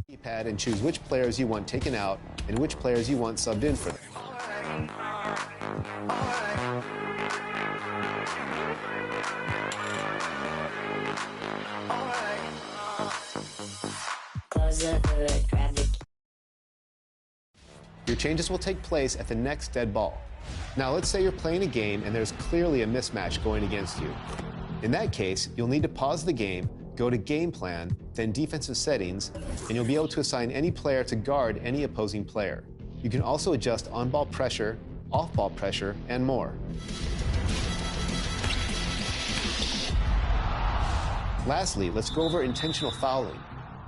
Keypad and choose which players you want taken out and which players you want subbed in for them. Your changes will take place at the next dead ball. Now let's say you're playing a game and there's clearly a mismatch going against you. In that case, you'll need to pause the game, go to Game Plan, then Defensive Settings, and you'll be able to assign any player to guard any opposing player. You can also adjust on-ball pressure, off-ball pressure, and more. Lastly, let's go over intentional fouling.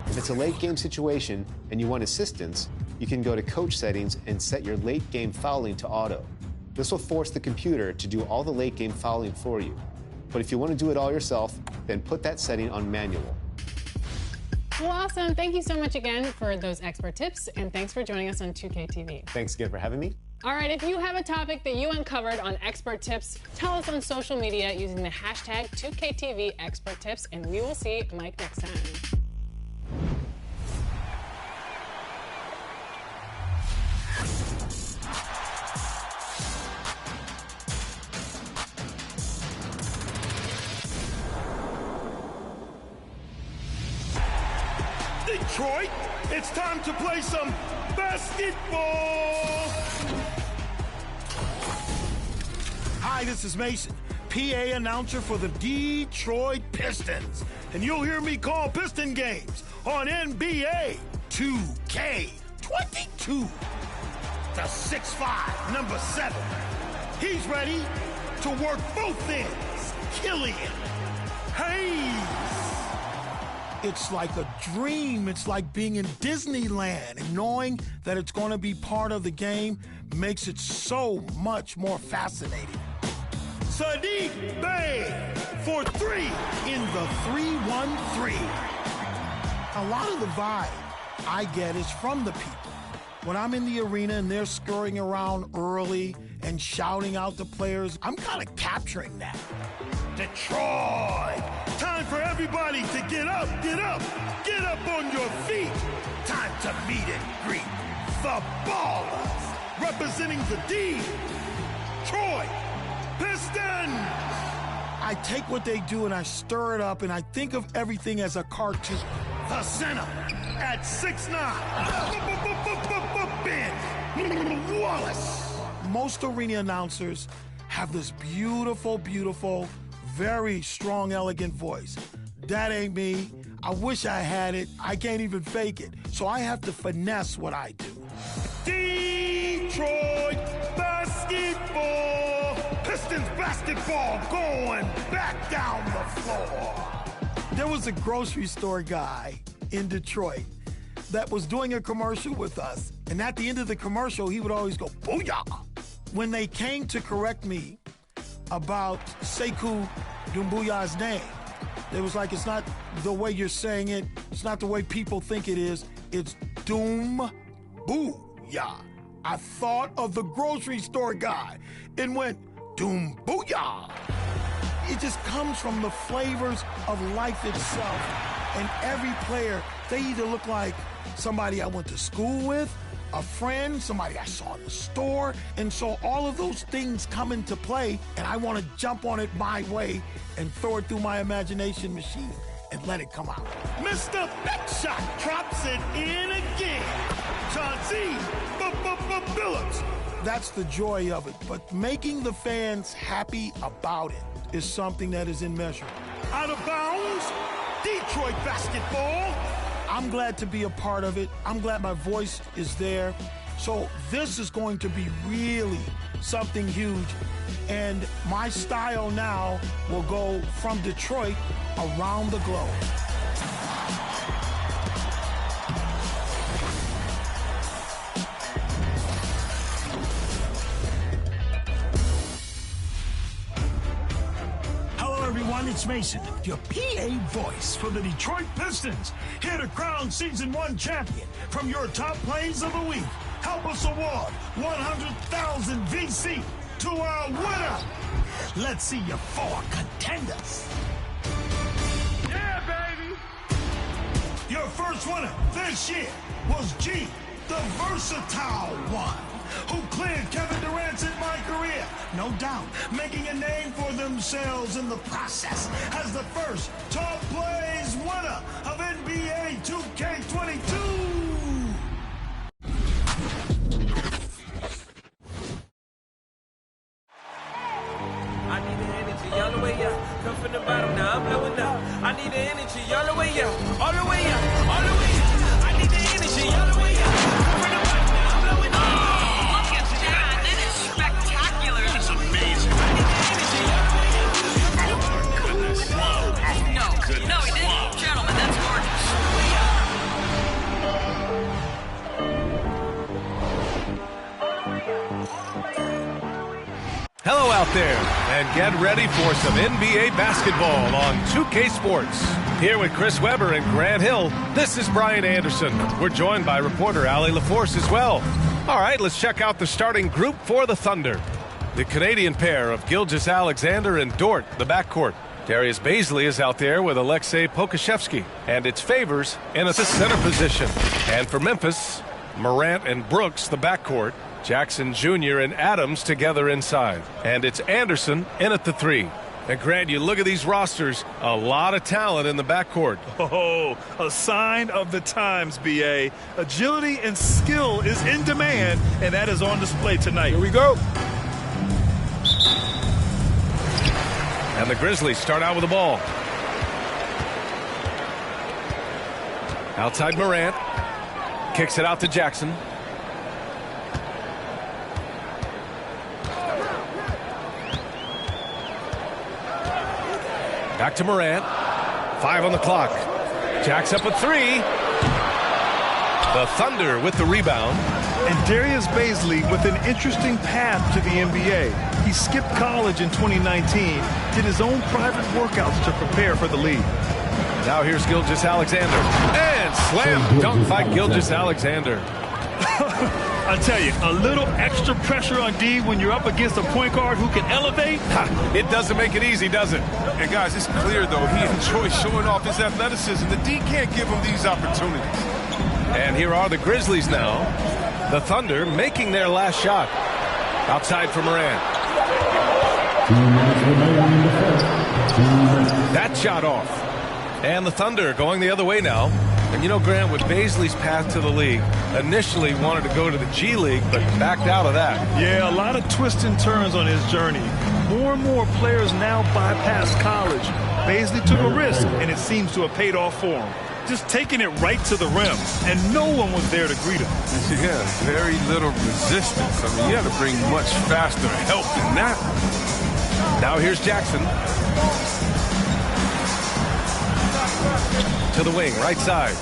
If it's a late game situation and you want assistance, you can go to Coach Settings and set your late game fouling to auto. This will force the computer to do all the late game fouling for you. But if you want to do it all yourself, then put that setting on manual. Well, awesome. Thank you so much again for those expert tips, and thanks for joining us on 2K TV. Thanks again for having me. All right, if you have a topic that you uncovered on Expert Tips, tell us on social media using the hashtag 2KTV Expert Tips, and we will see Mike next time. Detroit, it's time to play some basketball. Hi, this is Mason, PA announcer for the Detroit Pistons. And you'll hear me call Piston games on NBA 2K22. The 6'5", number 7. He's ready to work both ends. Killian Hayes. It's like a dream. It's like being in Disneyland, and knowing that it's going to be part of the game makes it so much more fascinating. Sadiq Bey for 3 in the 3-1-3. A lot of the vibe I get is from the people. When I'm in the arena and they're scurrying around early and shouting out the players, I'm kind of capturing that. Detroit! Time for everybody to get up, get up, get up on your feet. Time to meet and greet the Ballers, representing the Detroit Pistons. I take what they do and I stir it up, and I think of everything as a cartoon. The center at 6'9", Ben Wallace. Most arena announcers have this beautiful, beautiful, very strong, elegant voice. That ain't me. I wish I had it. I can't even fake it. So I have to finesse what I do. Detroit basketball. Pistons basketball going back down the floor. There was a grocery store guy in Detroit that was doing a commercial with us. And at the end of the commercial, he would always go, booyah. When they came to correct me about Sekou Doumbouya's name, it was like, it's not the way you're saying it. It's not the way people think it is. It's Doumbouya. I thought of the grocery store guy and went, Doumbouya. It just comes from the flavors of life itself. And every player, they either look like somebody I went to school with, a friend, somebody I saw in the store. And so all of those things come into play, and I want to jump on it my way and throw it through my imagination machine and let it come out. Mr. Big Shot drops it in again. Chauncey Billups. That's the joy of it. But making the fans happy about it is something that is immeasurable. Out of bounds, Detroit basketball. I'm glad to be a part of it. I'm glad my voice is there. So this is going to be really something huge. And my style now will go from Detroit around the globe. It's Mason, your PA voice for the Detroit Pistons, here to crown Season 1 champion. From your top plays of the week, help us award 100,000 VC to our winner, Let's see you four contenders. Yeah, baby! Your first winner this year was G, the versatile one, who cleared Kevin Durant's in my career. No doubt, making a name for themselves in the process as the first Top Plays winner of NBA 2K22. I need the energy all the way up. Come from the bottom, now I'm blowing up. I need the energy all the way up. All the way up. All the way up. I need the energy all the way up. Come from the bottom, now I'm blowing up. Oh, look at that. That is spectacular. That's amazing. I need the energy all the way up. Oh, my goodness. Wow. No, no, he didn't. Gentlemen, that's gorgeous. Hello out there, and get ready for some NBA basketball on 2K Sports. Here with Chris Webber and Grant Hill, this is Brian Anderson. We're joined by reporter Allie LaForce as well. All right, let's check out the starting group for the Thunder. The Canadian pair of Gilgeous-Alexander and Dort, the backcourt. Darius Bazley is out there with Alexei Pokusevski, and it's Favors in at the center position. And for Memphis, Morant and Brooks, the backcourt. Jackson Jr. and Adams together inside. And it's Anderson in at the 3. And Grant, you look at these rosters, a lot of talent in the backcourt. Oh, a sign of the times, B.A. Agility and skill is in demand, and that is on display tonight. Here we go. And the Grizzlies start out with the ball. Outside Morant. Kicks it out to Jackson. Back to Morant. 5 on the clock. Jacks up a 3. The Thunder with the rebound. And Darius Bazley with an interesting path to the NBA. He skipped college in 2019, did his own private workouts to prepare for the league. Now here's Gilgeous-Alexander. And slam dunk by Gilgeous-Alexander. I tell you, a little extra pressure on D when you're up against a point guard who can elevate. It doesn't make it easy, does it? And guys, it's clear, though, he enjoys showing off his athleticism. The D can't give him these opportunities. And here are the Grizzlies now. The Thunder making their last shot. Outside for Morant. That shot off. And the Thunder going the other way now. And you know, Grant, with Bazley's path to the league, initially wanted to go to the G League, but backed out of that. Yeah, a lot of twists and turns on his journey. More and more players now bypass college. Bazley took a risk, and it seems to have paid off for him. Just taking it right to the rim, and no one was there to greet him. Yeah, very little resistance. I mean, you had to bring much faster help than that. Now here's Jackson. To the wing, right side.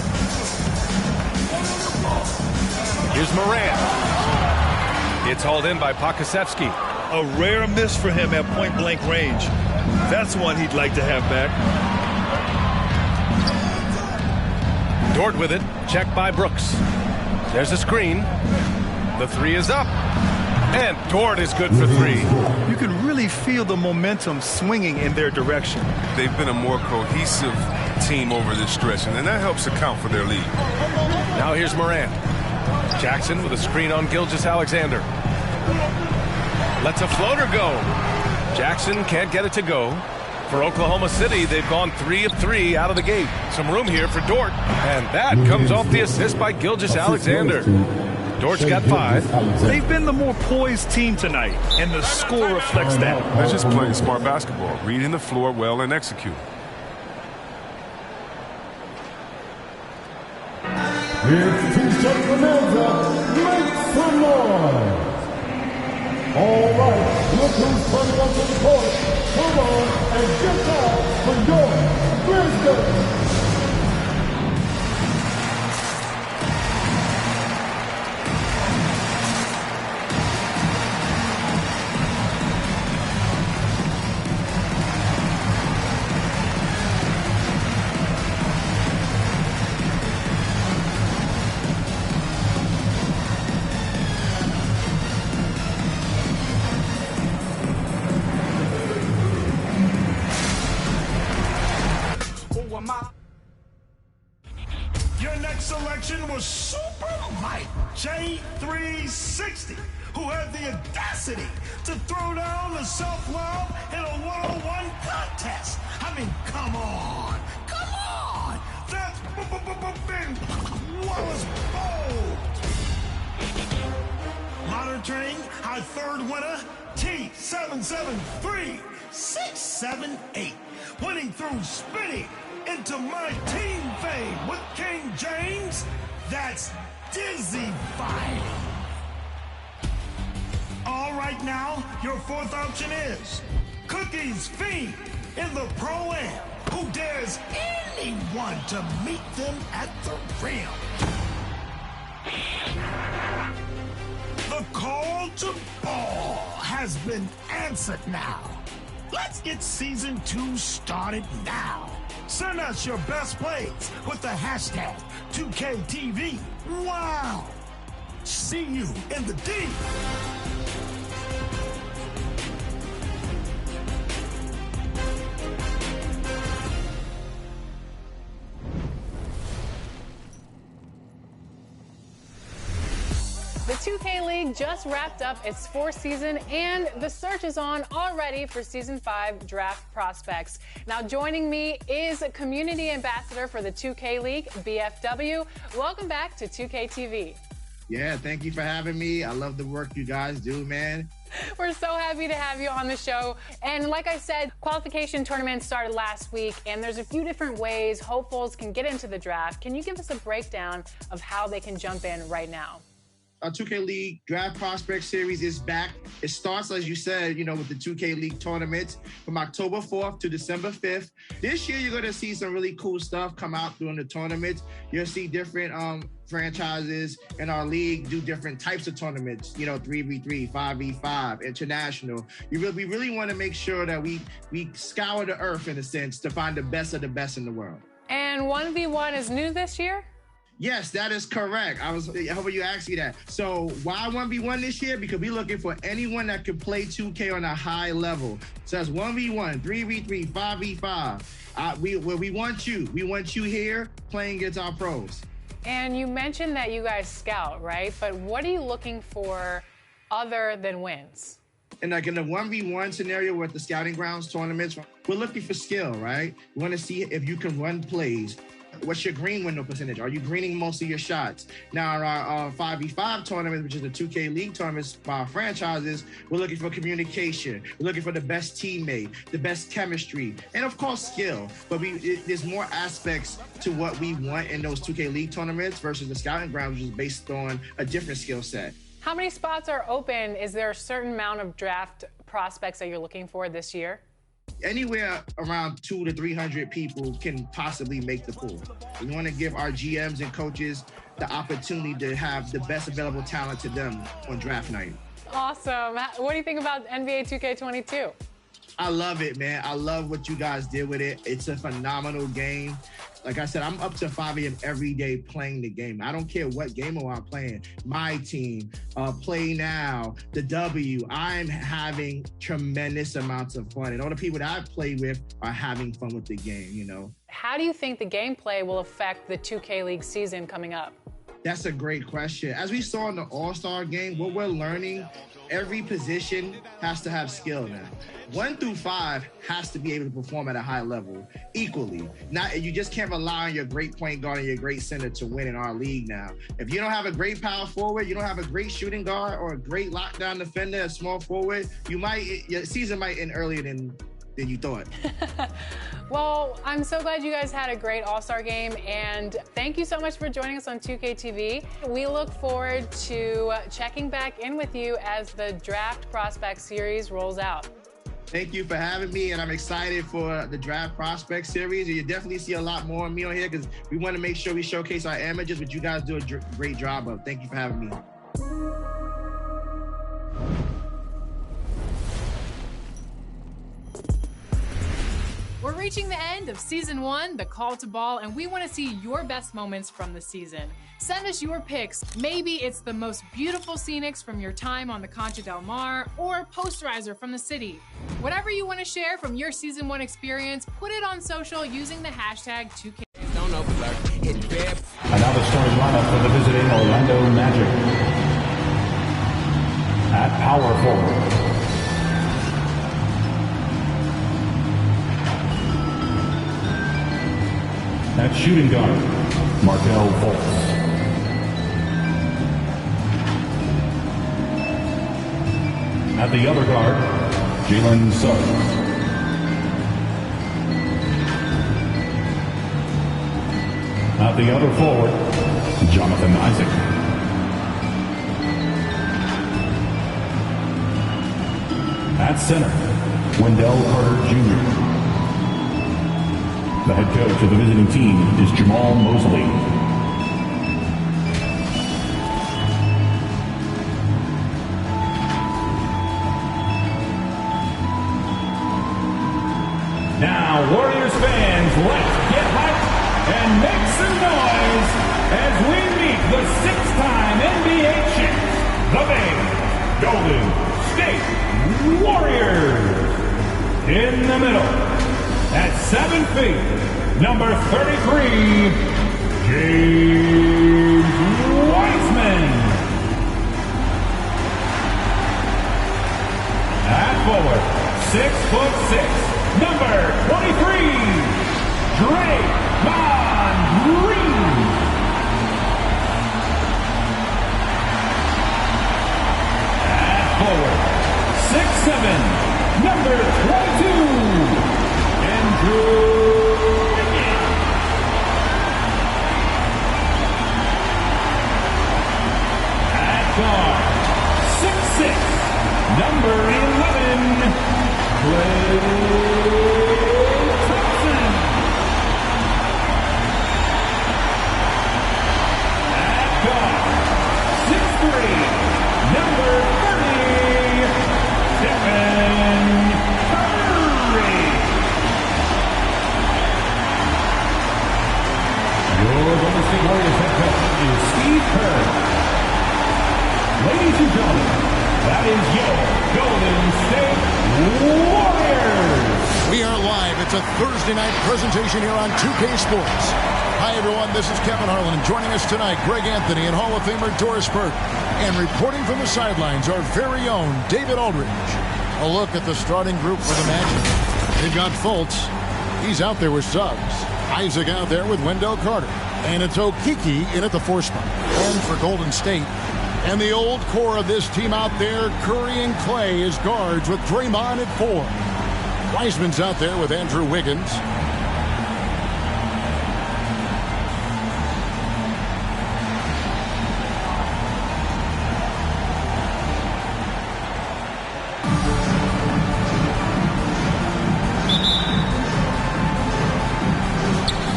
Here's Morant. It's hauled in by Pokusevski. A rare miss for him at point-blank range. That's one he'd like to have back. Dort with it, checked by Brooks. There's a screen. The 3 is up. And Dort is good for 3. You can really feel the momentum swinging in their direction. They've been a more cohesive team over this stretch, and that helps account for their lead. Now here's Morant. Jackson with a screen on Gilgeous-Alexander. Lets a floater go. Jackson can't get it to go. For Oklahoma City, they've gone 3 of 3 out of the gate. Some room here for Dort. And that comes off the assist by Gilgeous-Alexander. Dort's got 5. They've been the more poised team tonight, and the score reflects that. They're just playing smart basketball, reading the floor well and executing. It's T-shirt Bonanza, make some noise. All right, look who's coming up to the court. Come on and get out for your Grizzlies. J360, who had the audacity to throw down the self-love in a one-on-one contest. I mean, come on. Come on. That's Ben Wallace Bold. Monitoring our third winner, T773678, winning through spinning into my team fame with King James. That's dizzy-fying. All right now, your fourth option is Cookies Fiend in the Pro-Am, who dares anyone to meet them at the rim. The call to ball has been answered now. Let's get season 2 started now. Send us your best plays with the hashtag 2KTV. Wow! See you in the D. The 2K League just wrapped up its 4th season, and the search is on already for Season 5 draft prospects. Now, joining me is a community ambassador for the 2K League, BFW. Welcome back to 2K TV. Yeah, thank you for having me. I love the work you guys do, man. We're so happy to have you on the show. And like I said, qualification tournament started last week, and there's a few different ways hopefuls can get into the draft. Can you give us a breakdown of how they can jump in right now? Our 2K League Draft Prospect Series is back. It starts, as you said, with the 2K League tournaments from October 4th to December 5th. This year, you're going to see some really cool stuff come out during the tournaments. You'll see different franchises in our league do different types of tournaments, 3v3, 5v5, international. We really want to make sure that we scour the earth, in a sense, to find the best of the best in the world. And 1v1 is new this year? Yes, that is correct. I hope you asked me that. So why 1v1 this year? Because we're looking for anyone that can play 2K on a high level. So that's 1v1, 3v3, 5v5. We want you. We want you here playing against our pros. And you mentioned that you guys scout, right? But what are you looking for other than wins? And like in the 1v1 scenario with the Scouting Grounds tournaments, we're looking for skill, right? We want to see if you can run plays. What's your green window percentage? Are you greening most of your shots? Now, our 5v5 tournament, which is the 2K League tournaments by our franchises, we're looking for communication. We're looking for the best teammate, the best chemistry, and of course, skill. But there's more aspects to what we want in those 2K League tournaments versus the Scouting Grounds, which is based on a different skill set. How many spots are open? Is there a certain amount of draft prospects that you're looking for this year? Anywhere around 200 to 300 people can possibly make the pool. We want to give our GMs and coaches the opportunity to have the best available talent to them on draft night. Awesome. What do you think about NBA 2K22? I love it, man. I love what you guys did with it. It's a phenomenal game. Like I said, I'm up to 5 a.m. every day playing the game. I don't care what game I'm playing. My team, Play Now, the W. I'm having tremendous amounts of fun. And all the people that I play with are having fun with the game, How do you think the gameplay will affect the 2K League season coming up? That's a great question. As we saw in the All-Star game, what we're learning, every position has to have skill now. 1 through 5 has to be able to perform at a high level equally. You just can't rely on your great point guard and your great center to win in our league now. If you don't have a great power forward, you don't have a great shooting guard or a great lockdown defender, a small forward, your season might end earlier than you thought. Well, I'm so glad you guys had a great All-Star game, and thank you so much for joining us on 2K TV. We look forward to checking back in with you as the Draft Prospect Series rolls out. Thank you for having me, and I'm excited for the Draft Prospect Series. And you definitely see a lot more of me on here because we want to make sure we showcase our amateurs, which you guys do a great job of. Thank you for having me. We're reaching the end of Season 1, The Call to Ball, and we want to see your best moments from the season. Send us your picks. Maybe it's the most beautiful scenics from your time on the Concha del Mar or posterizer from the city. Whatever you want to share from your Season 1 experience, put it on social using the hashtag 2K. And now the starting lineup for the visiting Orlando Magic. At power forward, at shooting guard, Markelle Fultz. At the other guard, Jalen Suggs. At the other forward, Jonathan Isaac. At center, Wendell Carter Jr. The head coach of the visiting team is Jamal Mosley. Now, Warriors fans, let's get hyped and make some noise as we meet the six-time NBA champs, the Bay Golden State Warriors. In the middle, at 7 feet, number 33, James Wiseman. At forward, 6'6", number 23, Draymond Green. At forward, 6'7", number 22, Andrew Wiggins. At guard, 6'6", number 11, Klay Thompson. At guard, 6'3", number 30, Stephen Curry. Your Golden State Warriors head coach is Steve Kerr. Ladies and gentlemen, that is your Golden State Warriors. We are live. It's a Thursday night presentation here on 2K Sports. Hi, everyone. This is Kevin Harlan. Joining us tonight, Greg Anthony and Hall of Famer Doris Burke. And reporting from the sidelines, our very own David Aldridge. A look at the starting group for the Magic. They've got Fultz. He's out there with Suggs. Isaac out there with Wendell Carter. And it's Okeke in at the 4 spot. And for Golden State. And the old core of this team out there, Curry and Klay as guards with Draymond at 4. Wiseman's out there with Andrew Wiggins.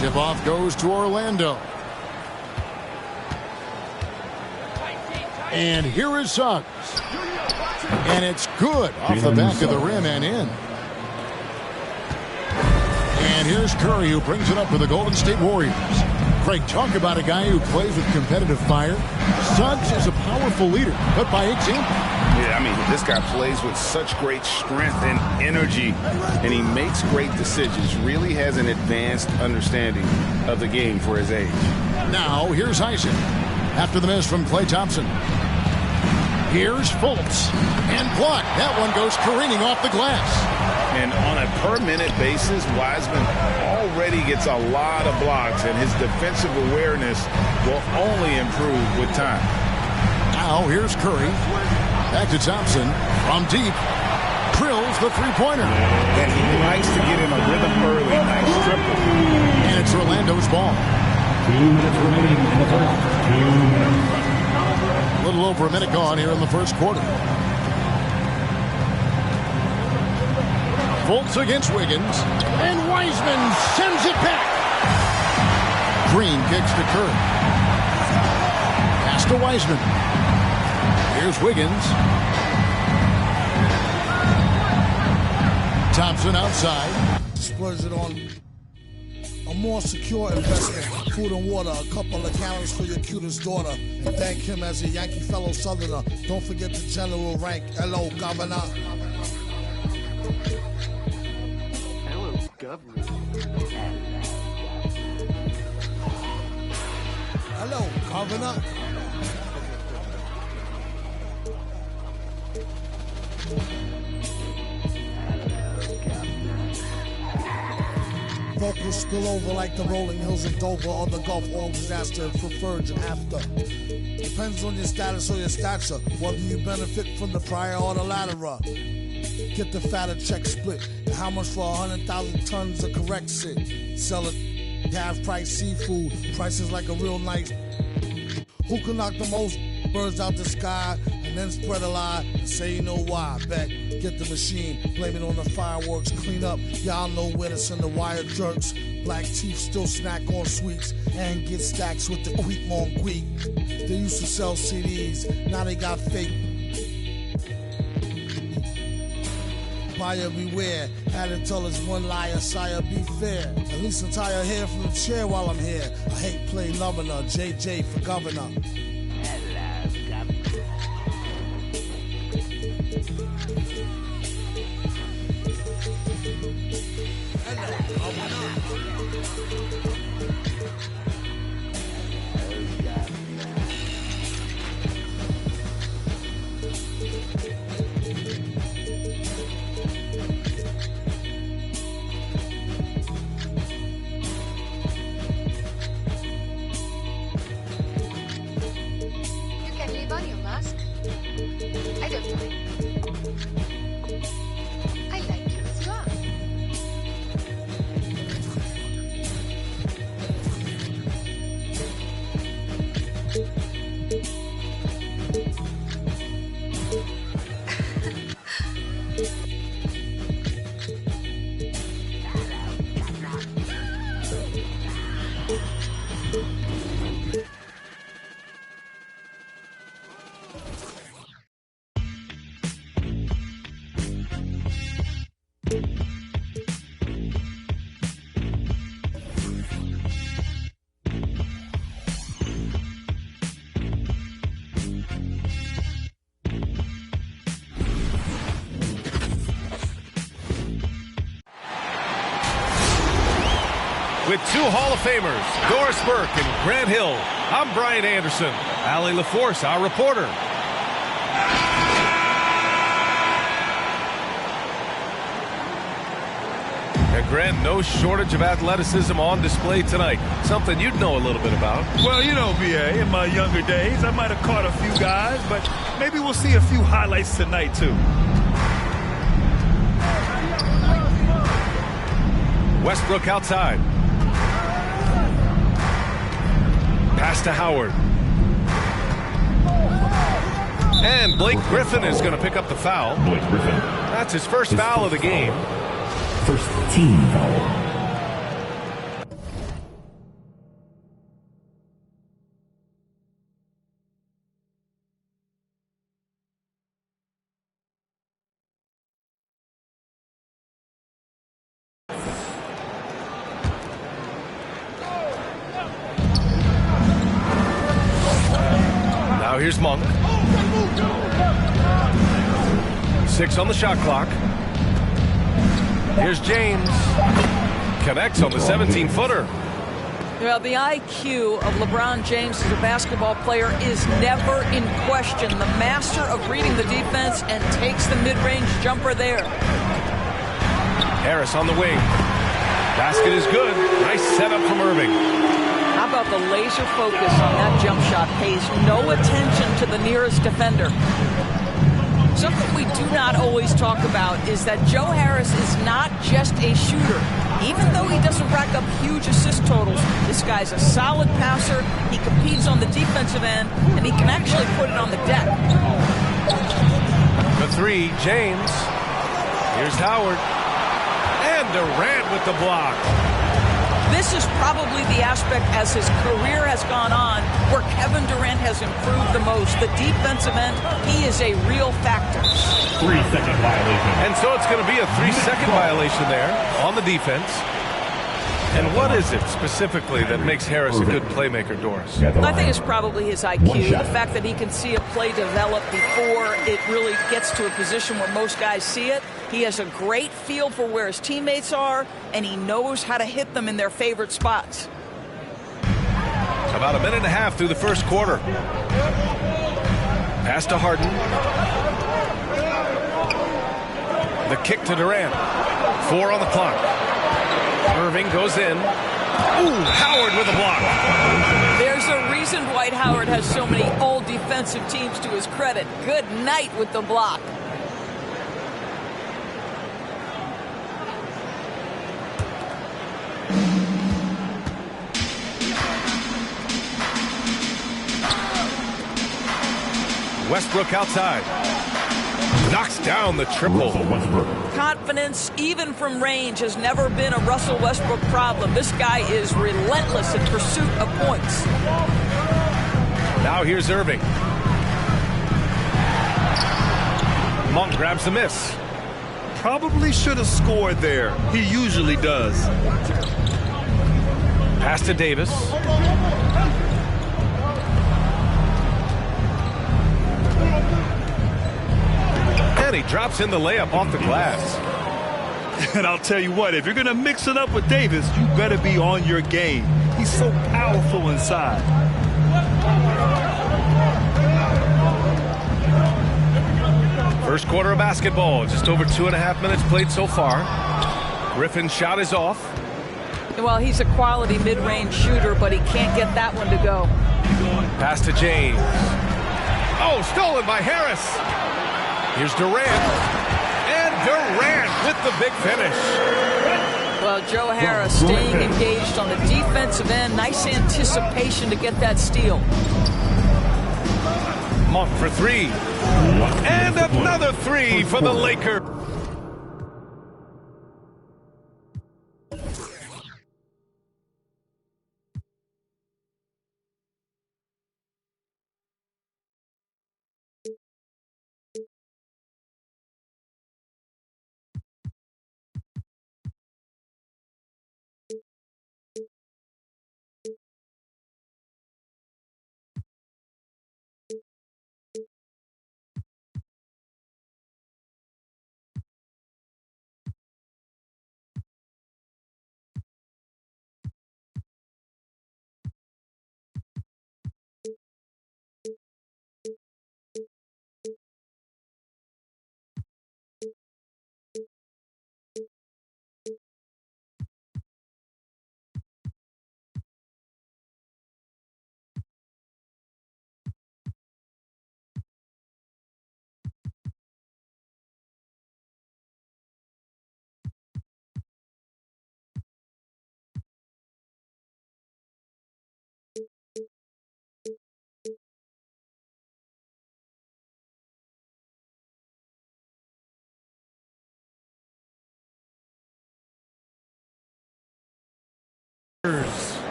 Tip-off goes to Orlando. And here is Suggs. And it's good off the back of the rim and in. And here's Curry, who brings it up for the Golden State Warriors. Craig, talk about a guy who plays with competitive fire. Suggs is a powerful leader, but by example. Yeah, I mean, this guy plays with such great strength and energy, and he makes great decisions. Really has an advanced understanding of the game for his age. Now, here's Isaac. After the miss from Klay Thompson. Here's Fultz. And blocked. That one goes careening off the glass. And on a per-minute basis, Wiseman already gets a lot of blocks, and his defensive awareness will only improve with time. Now, here's Curry. Back to Thompson. From deep. Drills the three-pointer. And he likes to get in a rhythm early. Nice triple. And it's Orlando's ball. 2 minutes remaining in the first. 2 minutes. A little over a minute gone here in the first quarter. Fultz against Wiggins. And Wiseman sends it back. Green kicks to Curry. Pass to Wiseman. Here's Wiggins. Thompson outside. Splurge it on a more secure investment. Food and water, a couple of gallons for your cutest daughter. And thank him as a Yankee fellow Southerner. Don't forget the general rank. Hello, Governor. Hello, Governor. Governor. Vocals spill over like the rolling hills of Dover or the Gulf War disaster preferred and after. Depends on your status or your stature, whether you benefit from the prior or the latter. Get the fatter check split, and how much for 100,000 tons of correct shit. Sell it, half price seafood, prices like a real nice. Who can knock the most birds out the sky and then spread a lie and say you know why? Bet, get the machine, blame it on the fireworks, clean up. Y'all know where to send the wire jerks. Black teeth still snack on sweets and get stacks with the Queek on Queek. They used to sell CDs, now they got fake. Buyer beware, had to tell us one liar, sire be fair. At least until I hair from the chair while I'm here. I hate play loving her, JJ for governor. With two Hall of Famers, Doris Burke and Grant Hill, I'm Brian Anderson. Allie LaForce, our reporter. And Grant, no shortage of athleticism on display tonight. Something you'd know a little bit about. Well, you know, B.A., in my younger days, I might have caught a few guys, but maybe we'll see a few highlights tonight, too. Westbrook outside. Pass to Howard. And Blake Griffin is going to pick up the foul. Blake Griffin. That's his first foul of the game. First team foul. Now here's Monk. 6 on the shot clock. Here's James. Connects on the 17-footer. Well, the IQ of LeBron James as a basketball player is never in question. The master of reading the defense and takes the mid-range jumper there. Harris on the wing. Basket is good. Nice setup from Irving. How about the laser focus on that jump shot? Pays no attention to the nearest defender. Something we do not always talk about is that Joe Harris is not just a shooter. Even though he doesn't rack up huge assist totals, this guy's a solid passer. He competes on the defensive end, and he can actually put it on the deck. The three, James. Here's Howard. And Durant with the block. This is probably the aspect as his career has gone on where Kevin Durant has improved the most. The defensive end, he is a real factor. 3-second violation. And so it's going to be a 3-second violation there on the defense. And what is it specifically that makes Harris a good playmaker, Doris? I think it's probably his IQ. The fact that he can see a play develop before it really gets to a position where most guys see it. He has a great feel for where his teammates are, and he knows how to hit them in their favorite spots. About a minute and a half through the first quarter. Pass to Harden. The kick to Durant. 4 on the clock. Irving goes in. Ooh, Howard with a block. There's a reason Dwight Howard has so many old defensive teams to his credit. Good night with the block. Westbrook outside. Knocks down the triple. Confidence, even from range, has never been a Russell Westbrook problem. This guy is relentless in pursuit of points. Now here's Irving. Monk grabs the miss. Probably should have scored there. He usually does. Pass to Davis. And he drops in the layup off the glass. And I'll tell you what, if you're going to mix it up with Davis, you better be on your game. He's so powerful inside. First quarter of basketball, just over 2.5 minutes played so far. Griffin's shot is off. Well, he's a quality mid-range shooter, but he can't get that one to go. Pass to James. Oh, stolen by Harris. Here's Durant. And Durant with the big finish. Well, Joe Harris staying engaged on the defensive end. Nice anticipation to get that steal. Monk for 3. And another 3 for the Lakers.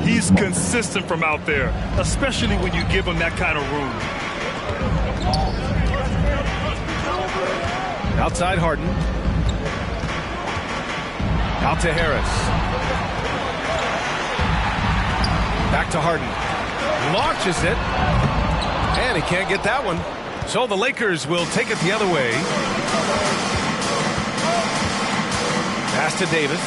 He's consistent from out there, especially when you give him that kind of room. Outside Harden. Out to Harris. Back to Harden. Launches it. And he can't get that one. So the Lakers will take it the other way. Pass to Davis.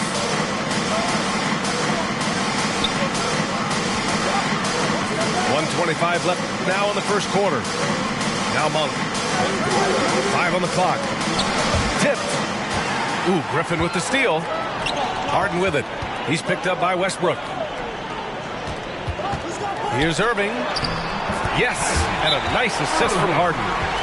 .125 left now in the first quarter. Now Monk. 5 on the clock. Tipped. Ooh, Griffin with the steal. Harden with it. He's picked up by Westbrook. Here's Irving. Yes, and a nice assist from Harden.